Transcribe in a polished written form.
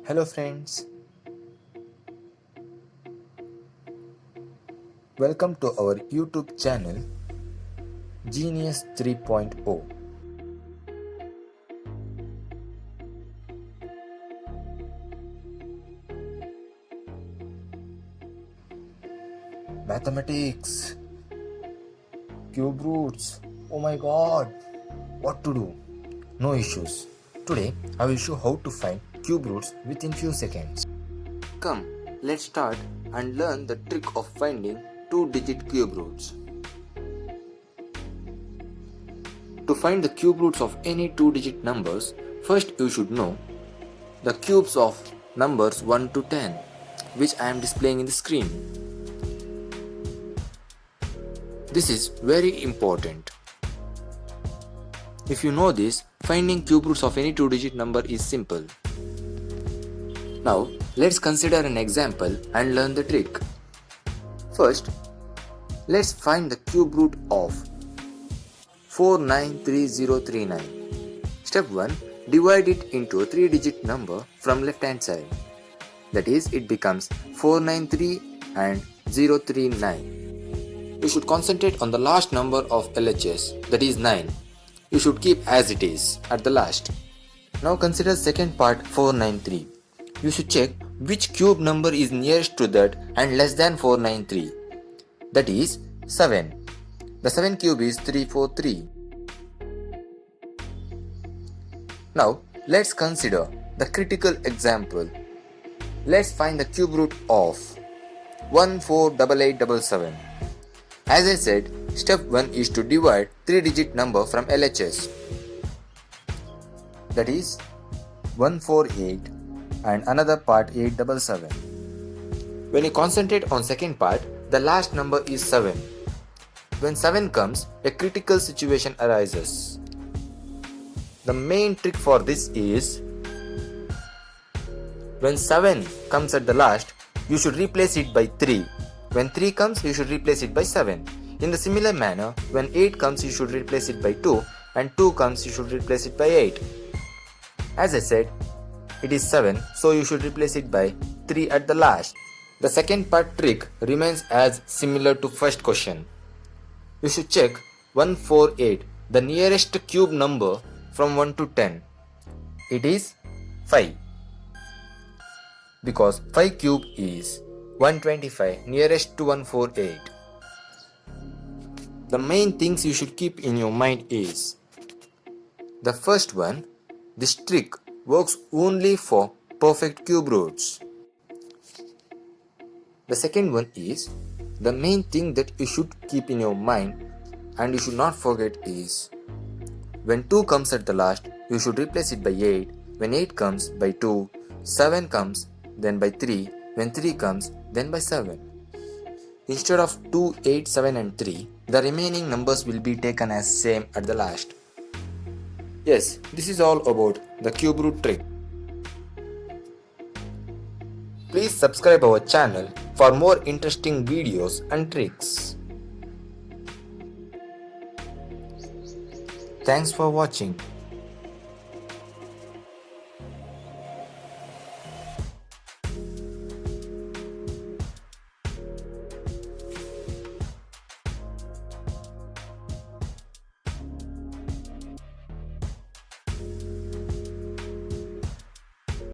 Hello friends, welcome to our YouTube channel Genius 3.0. Mathematics, cube roots, oh my god, what to do? No issues. Today I will show how to find cube roots within few seconds. Come, let's start and learn the trick of finding 2-digit cube roots. To find the cube roots of any 2-digit numbers, first you should know the cubes of numbers 1 to 10, which I am displaying in the screen. This is very important. If you know this, finding cube roots of any 2-digit number is simple. Now, let's consider an example and learn the trick. First, let's find the cube root of 493039. Step 1. Divide it into a 3-digit number from left hand side. That is, it becomes 493 and 039. You should concentrate on the last number of LHS, that is 9. You should keep as it is at the last. Now consider second part 493. You should check which cube number is nearest to that and less than 493. That is 7. The 7 cube is 343. Now let's consider the critical example. Let's find the cube root of 148877. As I said, step 1 is to divide 3-digit number from LHS. That is 148 and another part 877. When you concentrate on second part, the last number is 7. When 7 comes, a critical situation arises. The main trick for this is, when 7 comes at the last, you should replace it by 3. When 3 comes, you should replace it by 7. In the similar manner, when 8 comes, you should replace it by 2, and 2 comes, you should replace it by 8. As I said, it is 7, so you should replace it by 3 at the last. The second part trick remains as similar to first question. You should check 148, the nearest cube number from 1 to 10. It is 5. Because 5 cube is 125, nearest to 148. The main things you should keep in your mind is, the first one, this trick works only for perfect cube roots. The second one is, the main thing that you should keep in your mind and you should not forget is, when 2 comes at the last, you should replace it by 8. When 8 comes, by 2. 7 comes, then by 3. When 3 comes, then by 7. Instead of 2, 8, 7 and 3, the remaining numbers will be taken as same at the last. Yes, this is all about the cube root trick. Please subscribe our channel for more interesting videos and tricks. Thanks for watching.